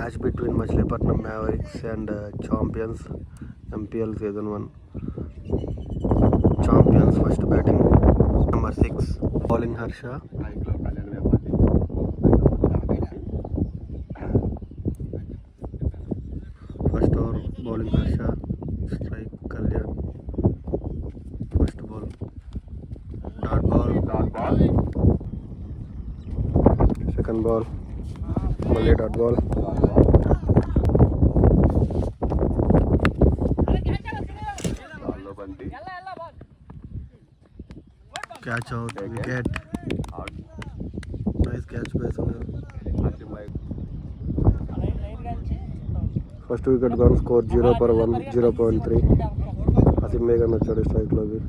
Match between Machilipatnam Mavericks and Champions MPL Season 1. Champions first batting, number 6, bowling Harsha. First over, bowling Harsha, strike Kalyan. First ball, dot ball. Second ball, Malay dot ball. Catch out, wicket. Nice catch by Sunil. First wicket gone, score 0/1, 0.3. Asim Megan వచ్చాడు strike లోకి.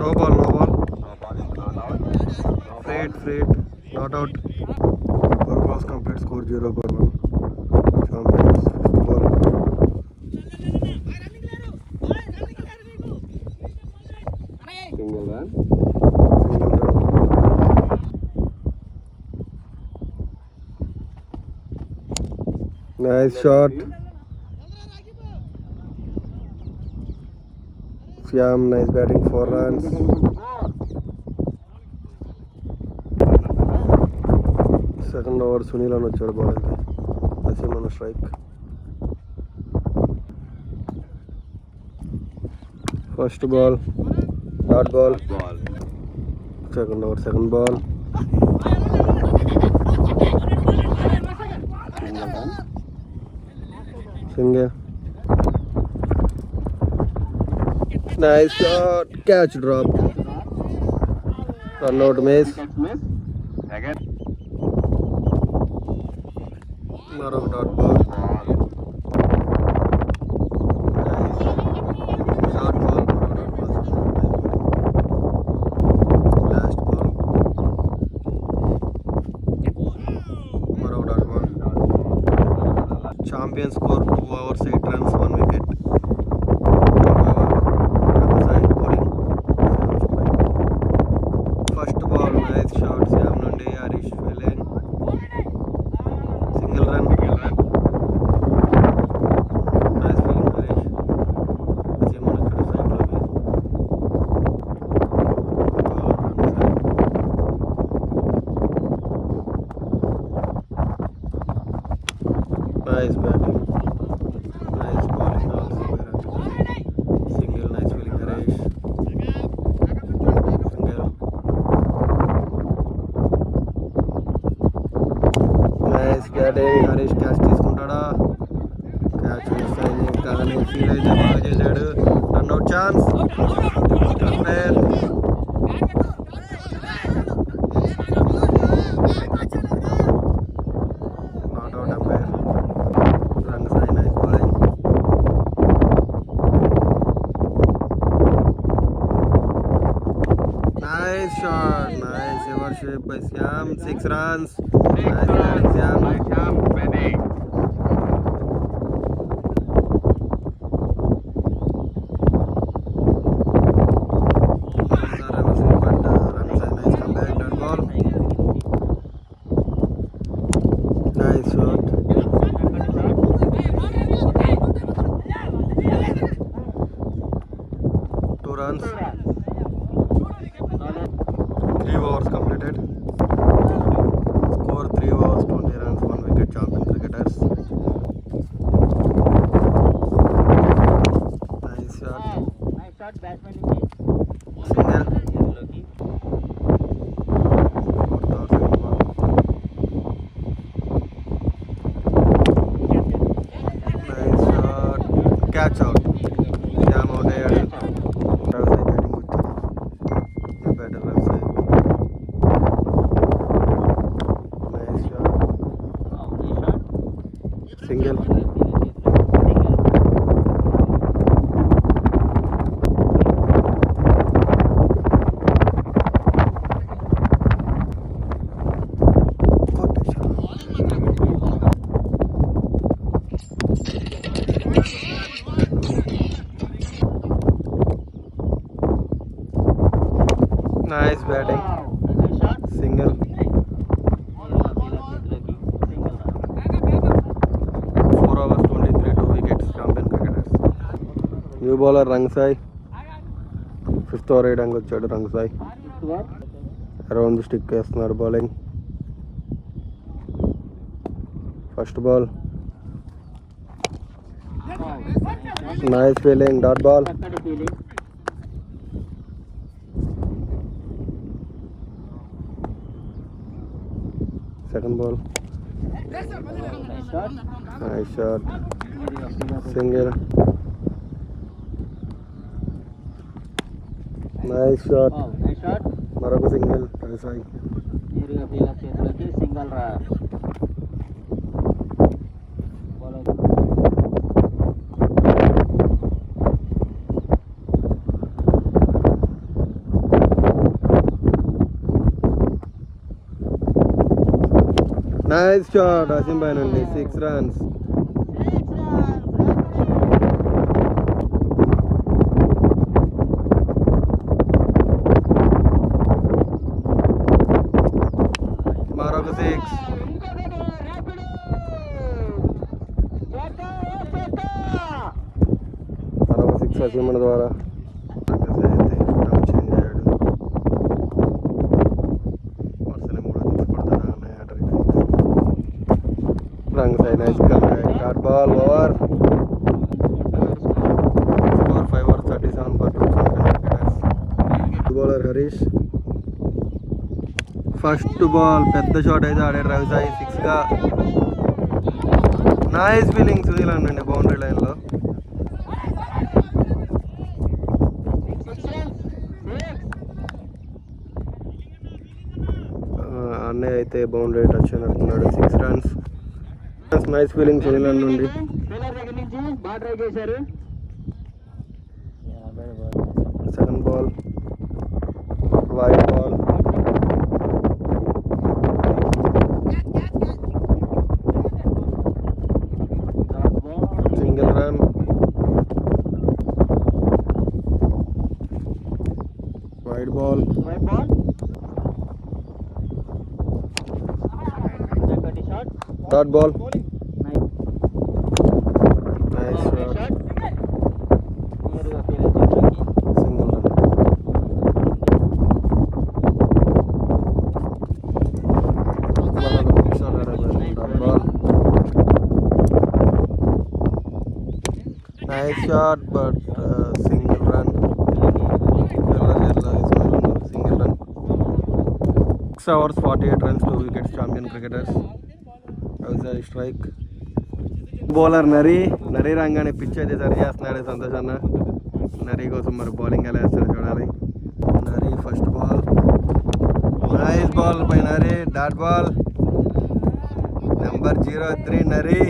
No ball. Freight, not out. Ball was complete, score 0/1. Champions, fifth ball. Single run. Nice shot. Syam, nice batting, 4 runs. Second over, Sunil on వచ్చాడు ball కి. Asim on strike. First ball, dot ball. Second over, second ball. Single. Nice shot, catch drop. Run out miss. Maro dot ball. Nice. Dot ball. Last ball. Maro dot ball. Champions score 2 overs 8 runs 1 wicket. First ball, nice shot. Syam నుండి Harish feeling. Single run. Nice feeling, Harish. Asim on strike లోకి. Nice batting. Nice bowling also by Ranjit. Single, nice feeling, Harish. Single. Nice batting, Harish catch తీసుకుంటాడా? Catch miss అయింది కానీ feel అయితే బాగా చేశాడు. Run out chance. Umpire. Not out umpire. Run సై, nice bowling. Nice shot, nice ever shape by Syam. 6 runs. Nice batting, Syam. Nice shot. Two runs. 3 overs completed. Score 3 overs, 20 runs, 1 wicket. Champion cricketers. Nice shot. Single. Fourth over, second ball. Nice shot. Catch out. Syam out అయ్యాడు. Left side batting వచ్చాడు. Batter left side. Nice shot. Single. Good shot. Nice batting, single. 4 overs 23 2 wickets, champion cricketers. New bowler Rang Sai, 5th over వేయడానికి వచ్చాడు Rang Sai. Around stick వేస్తున్నాడు bowling. First ball, nice fielding, dot ball. Second ball, nice shot, single. Nice shot, మరొక single. Sai single రా. Nice shot Aseem పై నుండి, 6 runs. మరొక 6. మరొక 6 అసీమన్ ద్వారా చేంజ్ అయ్యాడు. వర్షనే 3 తీసుకొడతాడా hattrick. Rang Sai nice comeback, dot ball, over. Score 5 overs 37 for 2 wickets. Bowler Harish. First ball పెద్ద షాట్ అయితే ఆడాడు రవి సాయి, 6 గా. నైస్ ఫీలింగ్ సునీల్ అన్నండి బౌండరీ లైన్లో. అన్నయ్య అయితే బౌండరీ టచ్ అయినట్టున్నాడు, 6 runs. నైస్ ఫీలింగ్ సునీల్ అన్నుండి. Second ball, wide ball, single run. Wide ball, dot ball, nice shot, single run. Dot ball, nice shot but single run. Single run. 6 overs 48 runs, 2 wickets, champion cricketers. Strike. Bowler Nari రాగానే pitch అయితే సరి చేస్తున్నాడు సంతోష్ అన్న. నరీ కోసం మరి bowling ఎలా వేస్తాడో చూడాలి. Nari first ball, nice ball by Nari, dot ball. Number 03 Nari.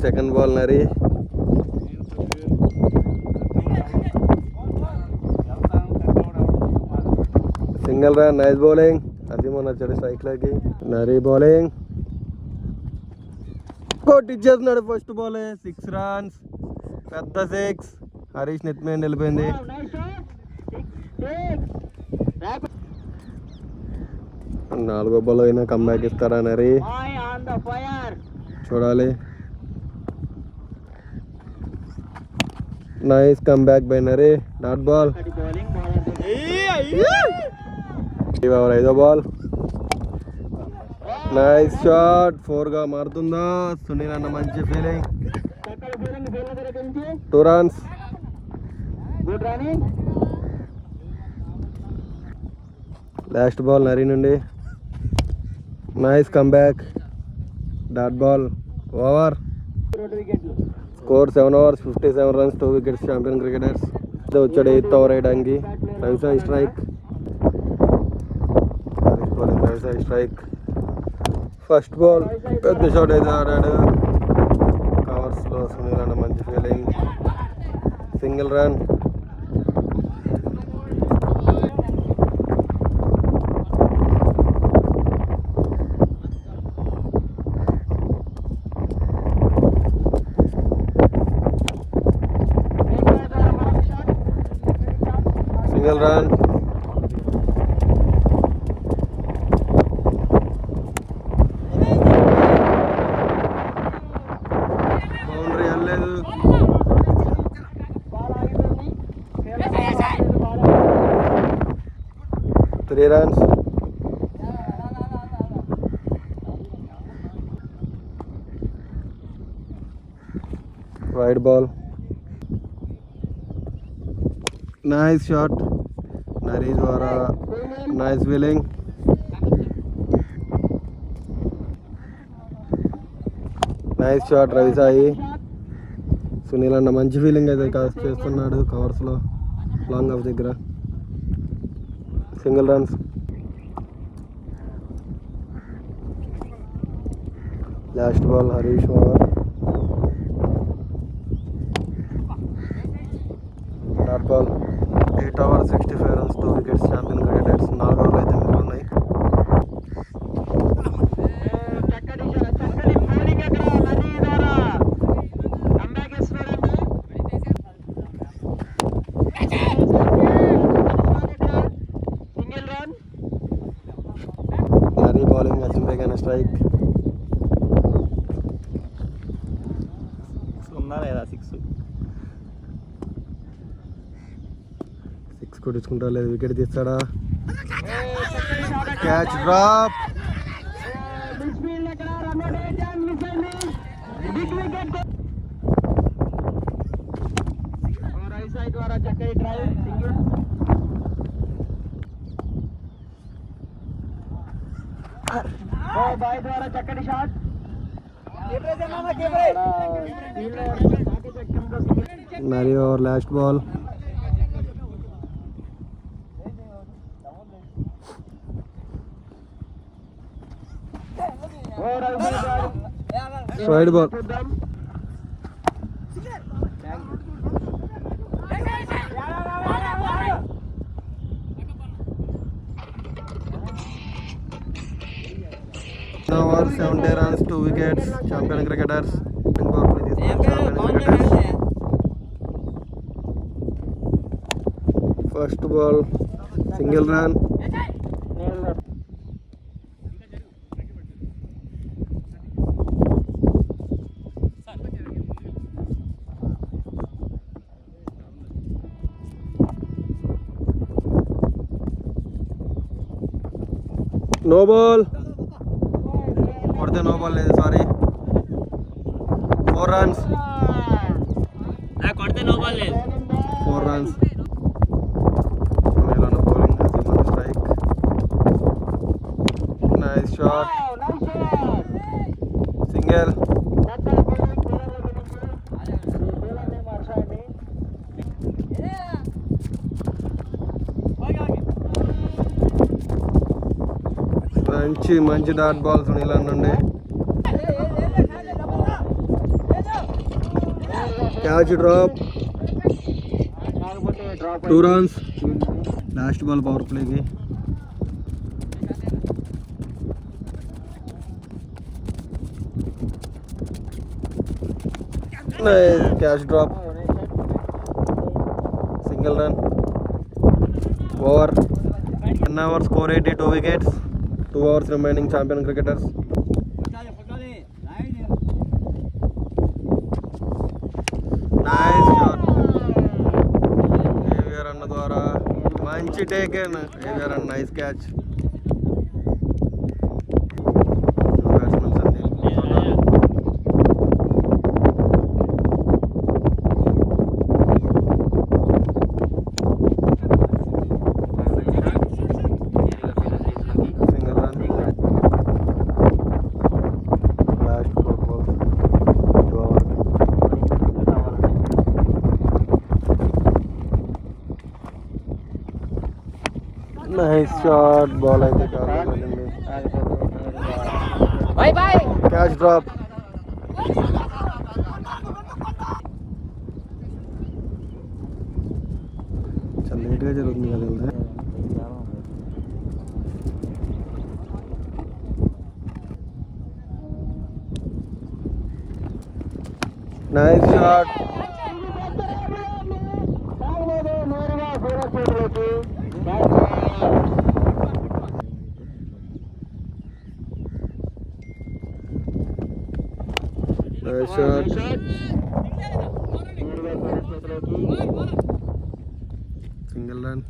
Second ball Nari, single run. Nice bowling, అసీమన్ వచ్చాడు స్ట్రైక్లోకి. నరీ బౌలింగ్ కొట్టిచ్చేస్తున్నాడు ఫస్ట్ బాల్, 6 runs, పెద్ద 6. హరీష్ నెత్తిమీద వెళ్ళిపోయింది. నాలుగో బాల్ అయినా కమ్బ్యాక్ ఇస్తారా నరీ, చూడాలి. Nice comeback by Nari, dot ball. 5వ బాల్, నైస్ షాట్, 4 గా మారుతుందా. సునీల్ అన్న మంచి fielding, 2 runs. Last ball Nari నుండి, nice comeback, dot ball, over. Score 7 overs 57 runs, 2 wickets, champion cricketers. వచ్చాడు 8th over వేయడానికి. Ravisai strike, Ravisai strike. First ball పెద్ద షాట్ అయితే ఆడాడు, కవర్స్లో. సునీల్ అన్న మంచి fielding, single run. Single run. Boundary వెళ్ళలేదు. 3 runs. Wide ball. Nice shot. Nareeshwara. Nice wheeling. Nice shot Ravi Sai. Sunil అన్న మంచి ఫీలింగ్ అయితే చేస్తున్నాడు కవర్స్లో లాంగ్ ఆఫ్ దగ్గర. Single runs. Last ball Harish Pawar. Dot ball. 8 overs 65 runs 2 wickets champion cricketers. 4 ఓవర్లు అయితే మిగిలి ఉన్నాయి. నరీ బౌలింగ్ అజంబేక్ స్ట్రైక్. సిక్స్ కొట్టించుకుంటా లేదు. వికెట్ తీస్తాడా? Catch drop. చక్కటి shot. Nari over last ball. Wide ball. Over 70 runs 2 wickets champion cricketers. First ball single run. No ball. కొడితే నో బాల్ లేదు, సారీ. 4 runs. కొడితే నో బాల్ లేదు. 4 runs. Bowling strike. Nice shot. Single. మంచి dot ball Sunil అన్నండి. Catch drop. 2 runs. Last ball power ప్లేకి. Catch drop. Single run. Over 10 overs score 82 wickets. 2 hours remaining champion cricketers. Nice shot. AVR అన్న ద్వారా మంచి take. AVR అన్న nice catch. Nice shot. Ball అయితే catch drop. చాలా లేట్గా జరుగుతుంది కదా. Nice shot. Nice shot. Single run.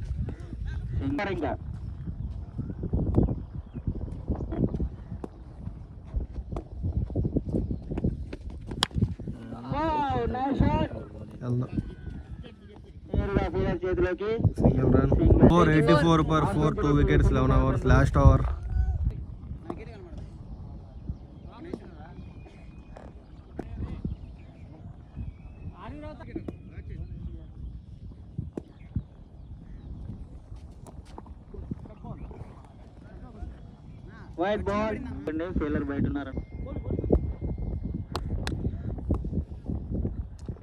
Yalla. Single run. 484 per 4, 2 wickets, 11 overs. Last over. White ball fielder బయట ఉన్నారు.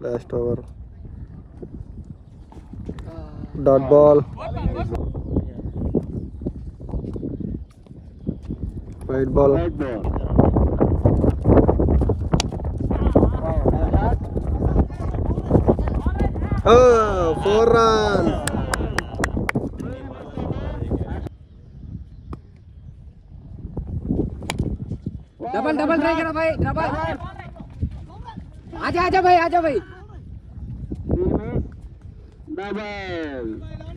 Last over. Dot ball. White ball. White ball Oh, 4 runs. Double double try करो भाई double आजा आजा भाई double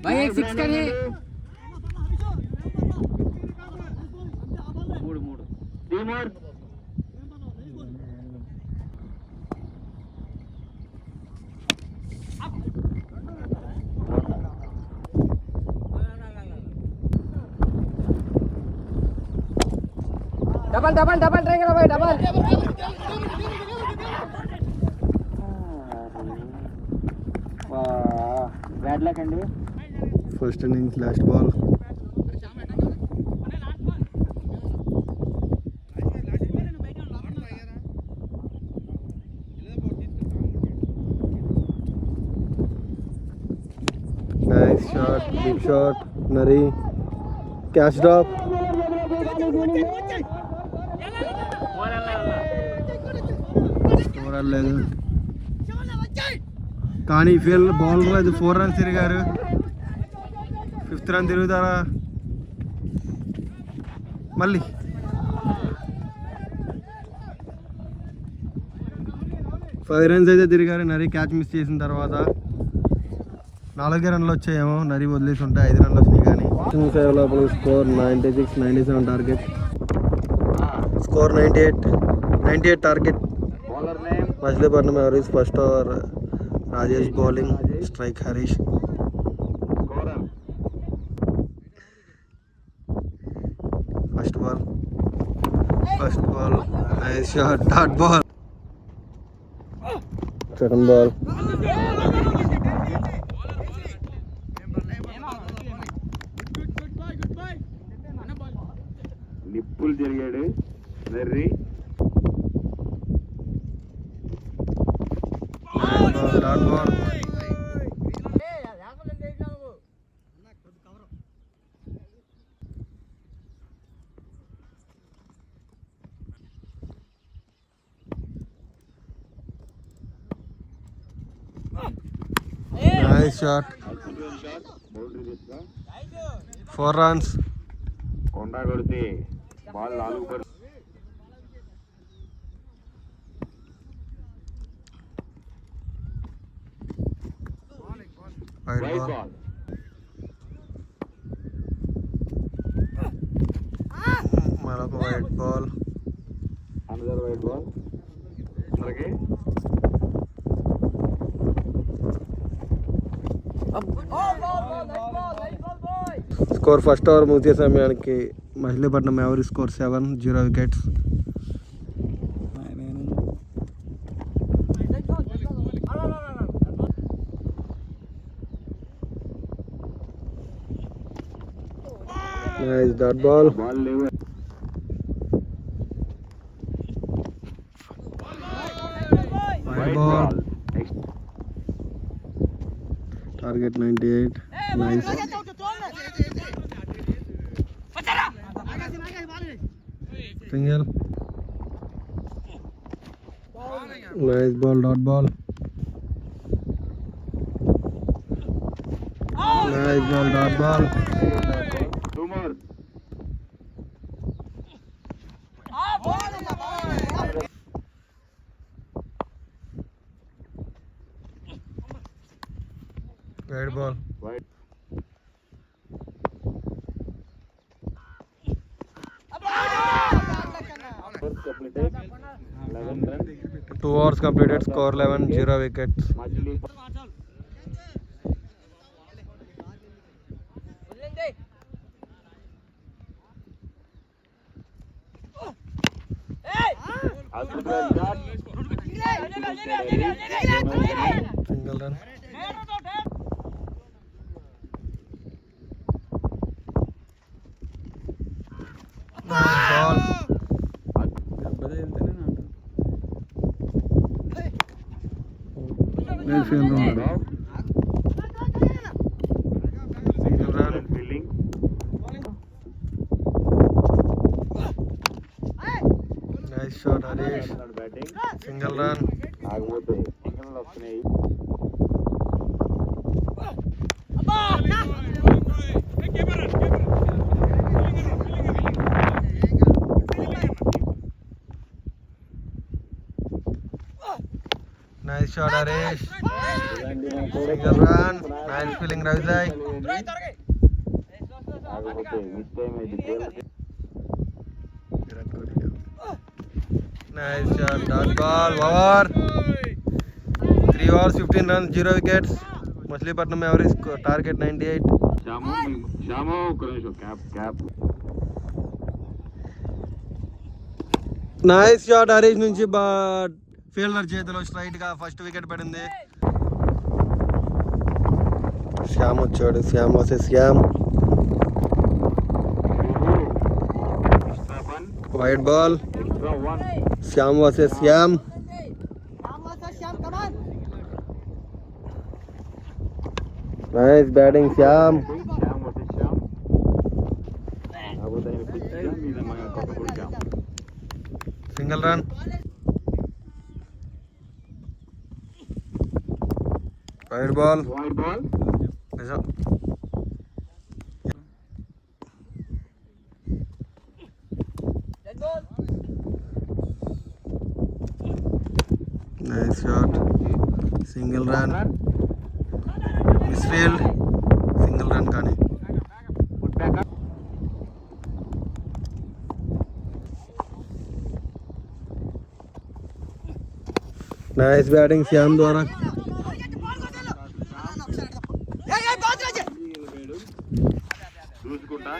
भाई एक six का है మూడు three more double double double try करो भाई डबल బ్యాడ్ లక్ అండి. First innings, last ball. Nice shot, big shot. Nari. Catch drop. లేదు కానీ ఫీల్డ్ బౌలర్ అది 4 runs తిరిగారు. 5th run తిరుగుతారా మళ్ళీ? ఫైవ్ రన్స్ అయితే తిరిగారు. నరి క్యాచ్ మిస్ చేసిన తర్వాత 4 runs వచ్చాయేమో. నరి వదిలేసి ఉంటే 5 runs వచ్చినాయి. కానీ లోపల score 96, 97 target. Score 98 target. Machilipatnam ఎవరీస్ first over Rajesh bowling, strike Harish. First ball nice shot, dot ball. Second ball నిప్పులు తిరిగాడు వెర్రి. Dot ball. Nice shot, 4 runs. కొండ కొడితే బాల్ 4 పర్ వైడ్ వైట్ బాల్. బాల్. మరొక wide ball. Another wide ball. అలాగే score first over ముగిసే సమయానికి మచిలీపట్నం ఎవరి score 7, 0 wickets. Nice dot ball. Ball లేవు. Wide ball. Target 98. Nice. Single. Nice ball, dot ball. Nice ball, dot ball. Two more. Wide ball. Wide. First completed. 11 runs. 2 overs completed. Score 11. 0 wickets. Machli. Adbhuta shot. Single run. Nice ball. Nice field run. Single run. Fielding. Nice shot, Harish. Batting. Single run. ఆగిపోతే single వస్తున్నాయి. Nice shot, Harish. Single run. Nice fielding, Ravijay. ఆగిపోతే miss time అయింది. Nice shot, dot ball. Over. 3 overs, 15 runs, 0 wickets. Machilipatnam average target 98. Shyam ఒక్క నిమిషం cap nice shot Harish నుంచి fielder చేతిలో straight గా first wicket పడింది. శ్యామ్ వచ్చాడు. Shyam versus Shyam. Wide ball. Extra 1. Shyam versus Shyam. Nice batting Shyam. Shyam versus Shyam. ఆగిపోతే పిచ్ మీద మన కొట్టకూడదు Shyam. Single run. Wide ball. Wide ball. నిజం. Nice shot. Single run. Misfield. Single run కానీ. Put back up. Nice batting Shyam ద్వారా. చూసుకుంటా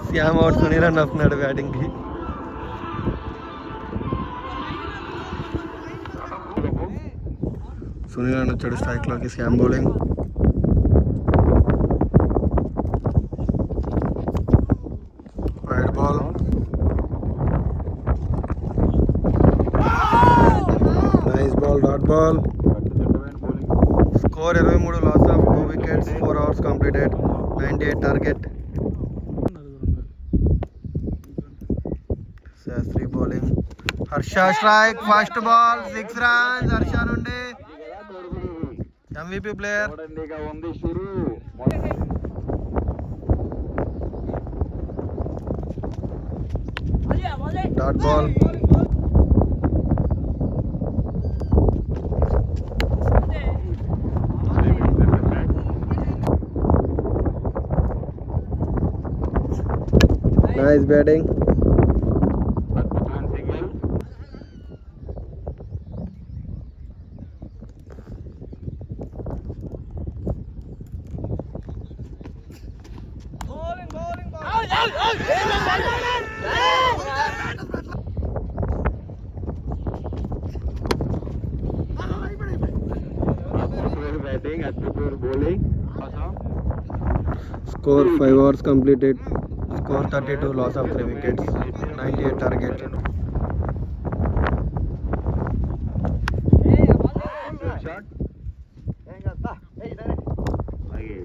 శ్యామ్ అవుట్. సునీల్ రన్ వస్తున్నాడు బ్యాటింగ్ కి. సునీల్ రన్ వచ్చాడు స్ట్రైక్ లోకి. Shyam bowling. Wide ball. Nice ball, dot ball. Score 23. Loss of 2 wickets. 4 overs completed. 98 target. Shastri bowling. Harsha strike. First ball 6 runs. Harsha నుండి MVP player. చూడండిగా ఉంది షురు. Dot ball. Nice batting. అద్భుతమైన సింగిల్. అద్భుతమైన బ్యాటింగ్, అద్భుతమైన bowling. Score 5 overs completed. Score 32. Loss of 3 wickets. 98 target. Shot. అలాగే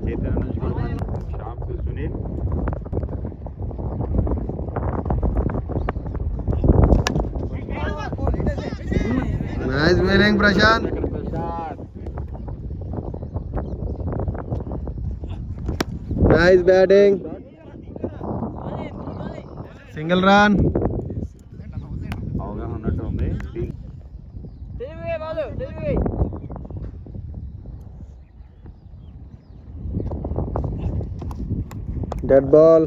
చేతన నుంచి nice bowling Prashanth. Nice batting. Single run. అవగాహన ఉన్నట్టు ఉంది. Dead ball.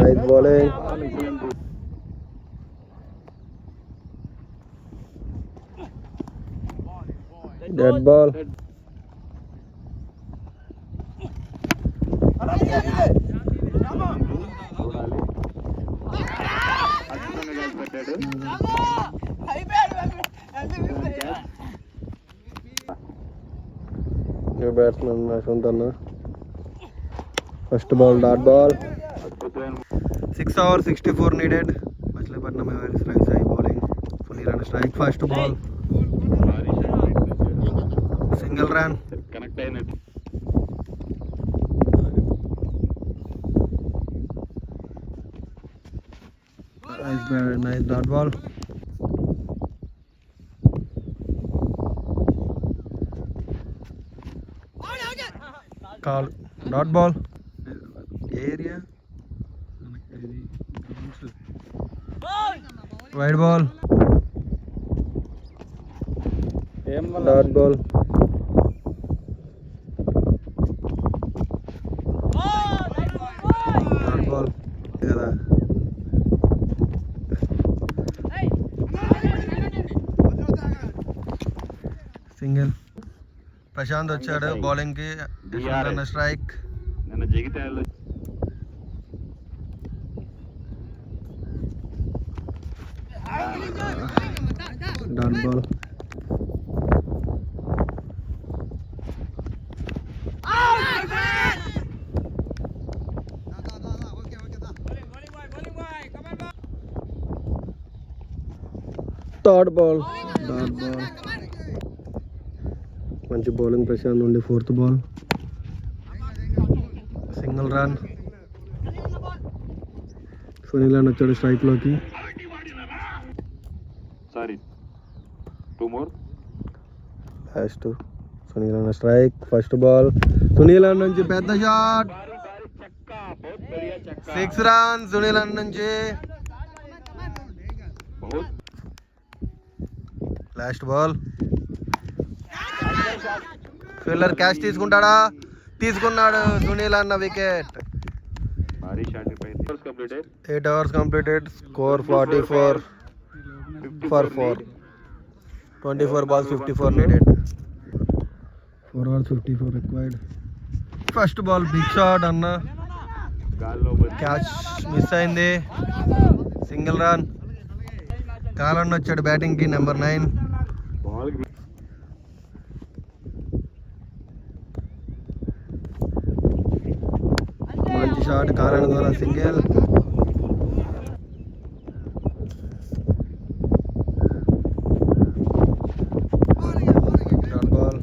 Nice bowling. Dead ball. చూడాలి. అద్భుతంగా క్యాచ్ పెట్టాడు. న్యూ బ్యాట్స్మెన్ యశ్వంత్ అన్న. First ball dot ball. అద్భుతమైన 6 overs 64 needed. మచిలీపట్నం ఎవరిస్ రైస్ హై బౌలింగ్. సునీల్ అన్న స్ట్రైక్. ఫస్ట్ బాల్ భారీ షాట్. Single run. కనెక్ట్ అయినట్టు. Nice dot ball. Call dot ball. Area wide ball. Dot ball. Dot ball కదా. సింగిల్. ప్రశాంత్ వచ్చాడు బౌలింగ్ కి. స్ట్రైక్. నిన్న జగిత్యాలలో dot ball. Third ball dot ball. మంచి బౌలింగ్ ప్రశాంత్ నుండి. Fourth ball single run. Sunil అని వచ్చాడు స్ట్రైక్లోకి. Sorry 2 more. లాస్ట్ సునీల్ అన్న స్ట్రైక్. ఫస్ట్ బాల్ సునీల్ అన్న నుంచి పెద్ద షాట్. 6 runs సునీల్ అన్న నుంచి. Last ball. ఫీల్డర్ క్యాచ్ తీసుకుంటాడా? తీసుకున్నాడు. సునీల్ అన్న వికెట్. భారీ షాట్ పైన 8 overs completed. Score 44 for 4. 24 balls 54 needed. 4 overs 54 required. First ball big shot అన్న. గాల్లో క్యాచ్ మిస్ అయింది. Single run. కాలన్ వచ్చాడు బ్యాటింగ్ కి. నెంబర్ 9. బాల్ మంచి షాట్ కాలన్ ద్వారా single. Dot ball.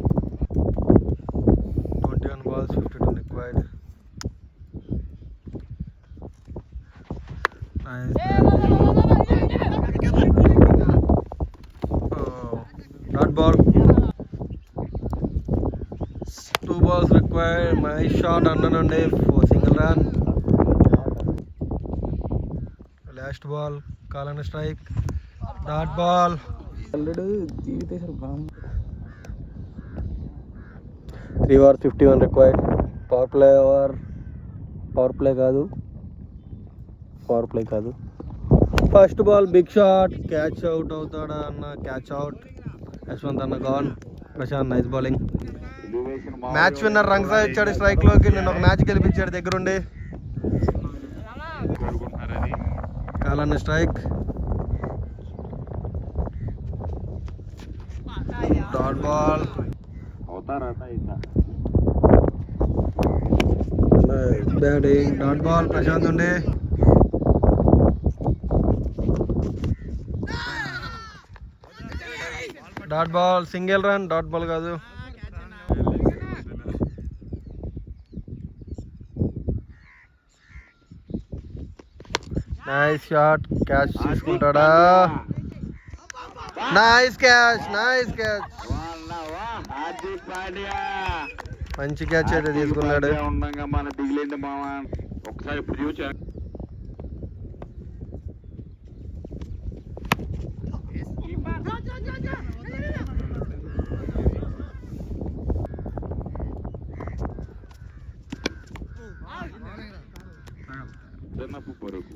21 balls 52 required. Dot ball. 2 balls required. My shot అన్న నుండి సింగిల్ రన్. లాస్ట్ బాల్ కాలన్ strike. Dot ball. 3 overs 51 required. Power play కాదు. First ball big shot. Catch out అవుతాడా అన్న. Catch out. Yashwanth అన్న gone. Prashanth nice bowling. Match winner Rangasai ఇచ్చాడు స్ట్రైక్లోకి. నేను ఒక మ్యాచ్ గెలిపించాడు దగ్గరుండి. కోరుకుంటున్నారని కాలన్ స్ట్రైక్. Dot ball. అవుతారట ఇంకా. Batting dot ball. ప్రశాంత్ ఉండే. Dot ball. Single run. Dot ball కాదు. నైస్ షాట్, క్యాచ్ తీసుకుంటాడా? Nice catch, nice catch, Hardik Pandya మంచి క్యాచ్ అయితే తీసుకున్నాడు. ఉండగా మన దిగులేండి మామ, ఒకసారి ఇప్పుడు చూసా.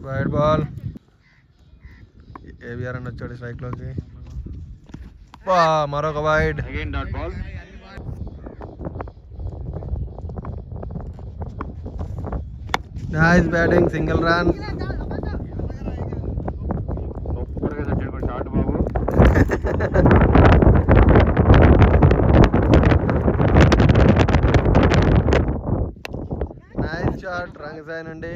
వైడ్ బాల్, ఏవిఆర్ అని వచ్చాడు స్ట్రైక్ లోకి. మరొక wide. Again dot ball. Nice batting, single run. Super గా తట్టాడు షాట్ బాబు. నైస్ షాట్ రంగసాయి నుండి.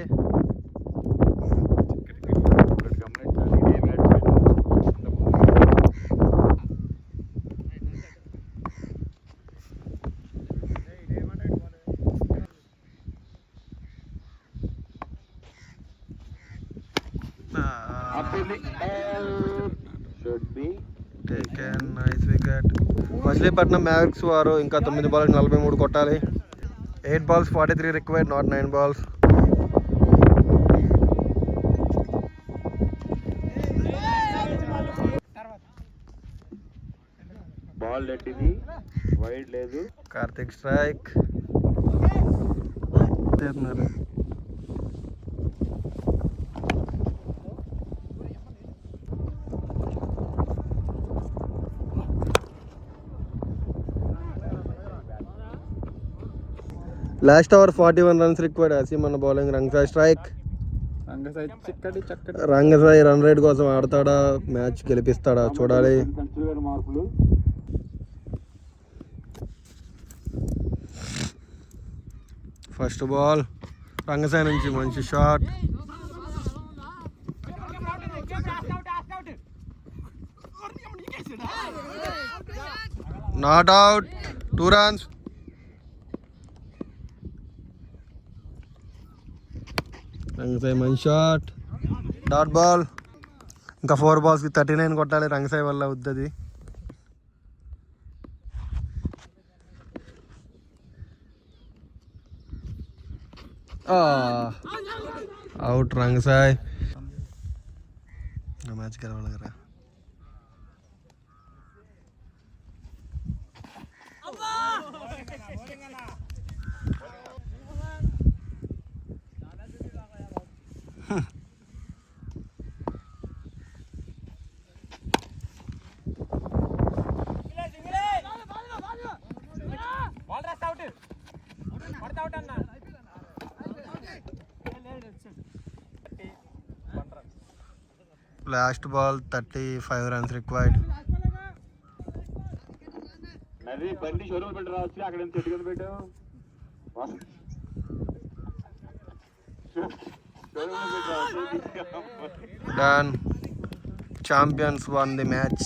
Nice wicket. మచిలీపట్నం మ్యావిక్స్ వారు ఇంకా 9 బాల్ 43 కొట్టాలి. 8 balls 43 required, not 9 balls. Ball లెట్టింది, వైడ్ లేదు. Karthik strike. Last over 41 runs required. అసీమన్న bowling, Rangasai strike. Rangasai run rate కోసం ఆడతాడా, మ్యాచ్ గెలిపిస్తాడా చూడాలి. మార్పులు. ఫస్ట్ బాల్ రంగసాయి నుంచి మంచి shot. Not out, 2 runs. Rangasai మంచి షాట్, డాట్ బాల్. ఇంకా 4 balls 39 కొట్టాలి, రంగసాయి వల్ల వద్దది. అవుట్ రంగసాయి. మ్యాచ్ గెలవాలి కదా. Last ball 35 runs required. నది బండి షోరూమ్ పెట్టి రావచ్చు, అక్కడ ఎంత ఎట్టుకొని పెట్టావు. Done. Champions won the match.